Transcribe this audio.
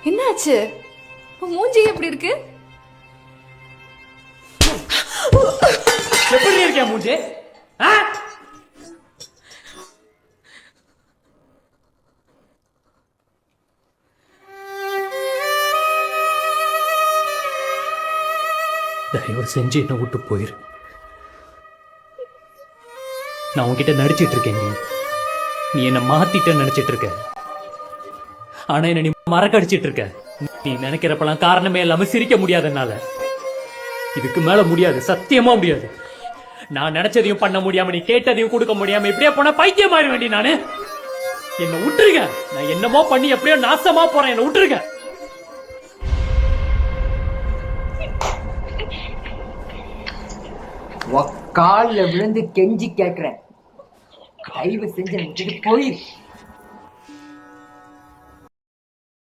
என்னாச்சு? உன் மூஞ்சி எப்படி இருக்கு? எப்படி இருக்கியா மூஞ்சி? தயவு செஞ்சு என்ன விட்டு போயிரு. நான் உன்கிட்ட நடிச்சிட்டு இருக்கேன். நீ என்ன மாத்திட்ட நினைச்சிட்டு இருக்க. ஆனா என்ன நீ மறக்கடிச்சிட்டு இருக்க. நீ நினைக்கிறப்பெல்லாம் காரணமே இல்லாம சிரிக்க முடியாதனால. இதுக்கு மேல முடியாது, சத்தியமா முடியாது. நான் நினைச்சதையும் பண்ண முடியாம, நீ கேட்டதையும் கொடுக்க முடியாம இப்படியே போனா பைத்தியம் ஆயிட வேண்டி. நானு என்ன விட்டுருங்க. நான் என்னமோ பண்ணி எப்படியோ நாசமா போறேன். என்ன விட்டுருங்க. காலில் விழுந்து கெஞ்சி கேட்கிறேன், தயவு செஞ்சு போய்